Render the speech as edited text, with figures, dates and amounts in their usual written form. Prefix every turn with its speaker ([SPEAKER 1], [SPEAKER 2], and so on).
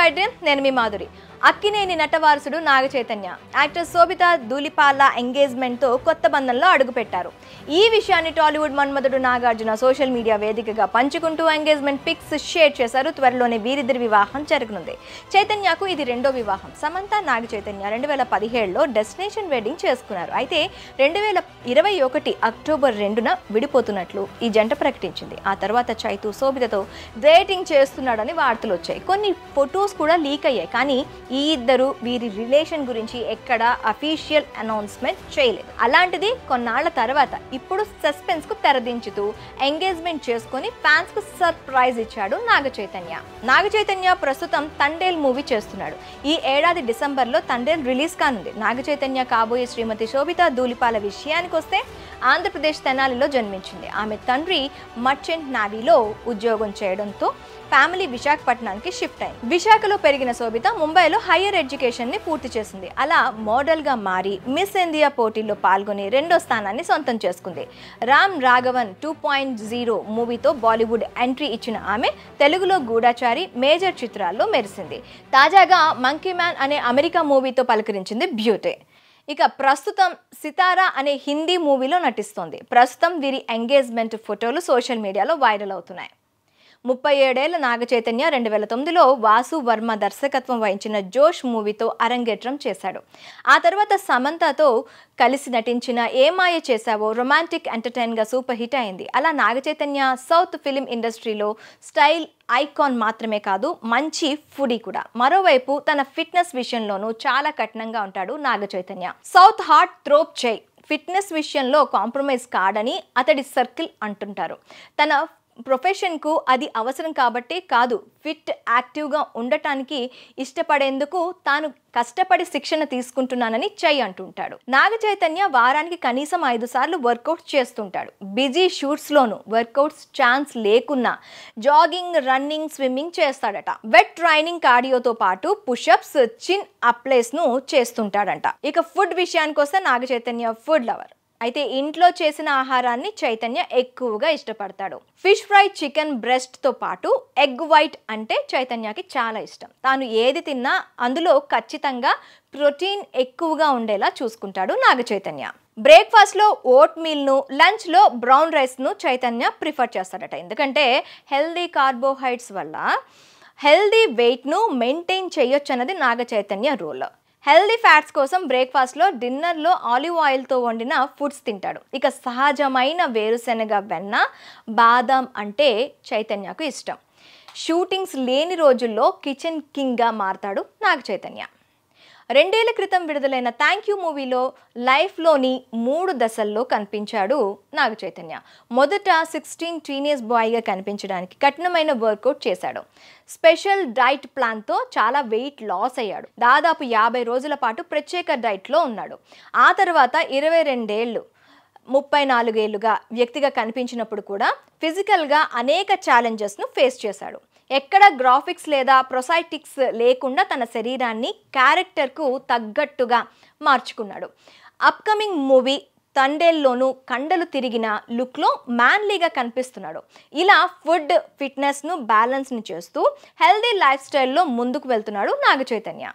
[SPEAKER 1] My dream నేను మీ Madhuri. Akkineni నటవారసుడు Naga Chaitanya actor శోభిత ధూళిపాల ఎంగేజ్మెంట్తో కొత్త బంధంలో అడుగుపెట్టారు. ఈ విషయాన్ని టాలీవుడ్ మన్మధుడు నాగార్జున సోషల్ మీడియా వేదికగా పంచుకుంటూ ఎంగేజ్మెంట్ పిక్స్ షేర్ చేశారు. త్వరలోనే వీరిద్దరి వివాహం జరగనుంది. చైతన్యకు ఇది రెండో వివాహం. సమంత నాగ చైతన్య 2017లో డెస్టినేషన్ వెడ్డింగ్ చేసుకున్నారు. అయితే 2021 అక్టోబర్ 2న విడిపోతున్నట్లు ఈ జంట ప్రకటించింది. ఆ తర్వాత చైతు శోభితతో డేటింగ్ చేస్తున్నాడని వార్తలు వచ్చాయి. కొన్ని ఫొటోస్ కూడా లీక్ అయ్యాయి. కానీ ఈ ఇద్దరు వీరి రిలేషన్ గురించి ఎక్కడా అఫీషియల్ అనౌన్స్మెంట్ చేయలేదు. అలాంటిది కొన్నాళ్ల తర్వాత ఇప్పుడు సస్పెన్స్ కు తెరదించుతూ ఎంగేజ్మెంట్ చేసుకుని ఫ్యాన్స్ కు సర్ప్రైజ్ ఇచ్చాడు నాగ చైతన్య. నాగ చైతన్య ప్రస్తుతం తండేల్ మూవీ చేస్తున్నాడు. ఈ ఏడాది డిసెంబర్లో తండేల్ రిలీజ్ కానుంది. నాగ చైతన్య కాబోయే శ్రీమతి శోభిత ధూళిపాల విషయానికి వస్తే ఆంధ్రప్రదేశ్ తెనాలిలో జన్మించింది. ఆమె తండ్రి మర్చెంట్ నావీలో ఉద్యోగం చేయడంతో ఫ్యామిలీ విశాఖపట్నానికి షిఫ్ట్ అయింది. విశాఖలో పెరిగిన శోభిత ముంబైలో హైయర్ ఎడ్యుకేషన్ ని పూర్తి చేసింది. అలా మోడల్ గా మారి మిస్ ఇండియా పోటీల్లో పాల్గొని రెండో స్థానాన్ని సొంతం చేసుకుంది. రామ్ రాఘవన్ 2.0 మూవీతో బాలీవుడ్ ఎంట్రీ ఇచ్చిన ఆమె తెలుగులో గూఢాచారి, మేజర్ చిత్రాల్లో మెరిసింది. తాజాగా మంకీ మ్యాన్ అనే అమెరికా మూవీతో పలకరించింది బ్యూటీ. ఇక ప్రస్తుతం సితారా అనే హిందీ మూవీలో నటిస్తోంది. ప్రస్తుతం వీరి ఎంగేజ్మెంట్ ఫోటోలు సోషల్ మీడియాలో వైరల్ అవుతున్నాయి. 37 ఏళ్ల నాగ చైతన్య 2009లో వాసు వర్మ దర్శకత్వం వహించిన జోష్ మూవీతో అరంగేట్రం చేశాడు. ఆ తర్వాత సమంతతో కలిసి నటించిన ఏమాయ చేశావో రొమాంటిక్ ఎంటర్టైన్గా సూపర్ హిట్ అయింది. అలా నాగ చైతన్య సౌత్ ఫిలిం ఇండస్ట్రీలో స్టైల్ ఐకాన్ మాత్రమే కాదు, మంచి ఫుడీ కూడా. మరోవైపు తన ఫిట్నెస్ విషయంలోనూ చాలా కఠినంగా ఉంటాడు నాగ చైతన్య. సౌత్ హార్ట్ త్రోప్ చేయి ఫిట్నెస్ విషయంలో కాంప్రమైజ్ కాడని అతడి సర్కిల్ అంటుంటారు. తన ప్రొఫెషన్కు అది అవసరం కాబట్టి కాదు, ఫిట్ యాక్టివ్గా ఉండటానికి ఇష్టపడేందుకు తాను కష్టపడి శిక్షణ తీసుకుంటున్నానని చై అంటుంటాడు. నాగ చైతన్య వారానికి కనీసం 5 సార్లు వర్కౌట్స్ చేస్తుంటాడు. బిజీ షూట్స్లోనూ వర్కౌట్స్ ఛాన్స్ లేకున్నా జాగింగ్, రన్నింగ్, స్విమ్మింగ్ చేస్తాడట. వెట్ ట్రైనింగ్, కార్డియోతో పాటు పుషప్స్, చిన్ అప్లైస్ను చేస్తుంటాడంట. ఇక ఫుడ్ విషయానికి వస్తే నాగ చైతన్య ఫుడ్ లవర్. అయితే ఇంట్లో చేసిన ఆహారాన్ని చైతన్య ఎక్కువగా ఇష్టపడతాడు. ఫిష్ ఫ్రై, చికెన్ బ్రెస్ట్తో పాటు ఎగ్ వైట్ అంటే చైతన్యకి చాలా ఇష్టం. తాను ఏది తిన్నా అందులో ఖచ్చితంగా ప్రోటీన్ ఎక్కువగా ఉండేలా చూసుకుంటాడు నాగ చైతన్య. బ్రేక్ఫాస్ట్లో ఓట్ మీల్ను, లంచ్లో బ్రౌన్ రైస్ను చైతన్య ప్రిఫర్ చేస్తాడట. ఎందుకంటే హెల్దీ కార్బోహైడ్రేట్స్ వల్ల హెల్దీ వెయిట్ను మెయింటైన్ చేయొచ్చు అన్నది Naga Chaitanya rule. Healthy fats కోసం బ్రేక్ఫాస్ట్లో, డిన్నర్లో ఆలివ్ ఆయిల్తో వండిన ఫుడ్స్ తింటాడు. ఇక సహజమైన వేరుశెనగ వెన్న, బాదం అంటే చైతన్యకు ఇష్టం. షూటింగ్స్ లేని రోజుల్లో కిచెన్ కింగ్గా మారతాడు నాగ చైతన్య. 2 ఏళ్ల క్రితం విడుదలైన థ్యాంక్ యూ మూవీలో లైఫ్లోని 3 దశల్లో కనిపించాడు నాగ చైతన్య. మొదట 16 టీనేజ్ బాయ్గా కనిపించడానికి కఠినమైన వర్కౌట్ చేశాడు. స్పెషల్ డైట్ ప్లాన్తో చాలా వెయిట్ లాస్ అయ్యాడు. దాదాపు 50 రోజుల పాటు ప్రత్యేక డైట్లో ఉన్నాడు. ఆ తర్వాత 22 ఏళ్ళు 34 ఏళ్లుగా వ్యక్తిగా కనిపించినప్పుడు కూడా ఫిజికల్గా అనేక ఛాలెంజెస్ను ఫేస్ చేశాడు. ఎక్కడ గ్రాఫిక్స్ లేదా ప్రొసైటిక్స్ లేకుండా తన శరీరాన్ని క్యారెక్టర్కు తగ్గట్టుగా మార్చుకున్నాడు. అప్కమింగ్ మూవీ తండేల్లోనూ కండలు తిరిగిన లుక్లో మ్యాన్లీగా కనిపిస్తున్నాడు. ఇలా ఫుడ్, ఫిట్నెస్ను బ్యాలెన్స్ని చేస్తూ హెల్దీ లైఫ్ స్టైల్లో ముందుకు వెళ్తున్నాడు నాగ చైతన్య.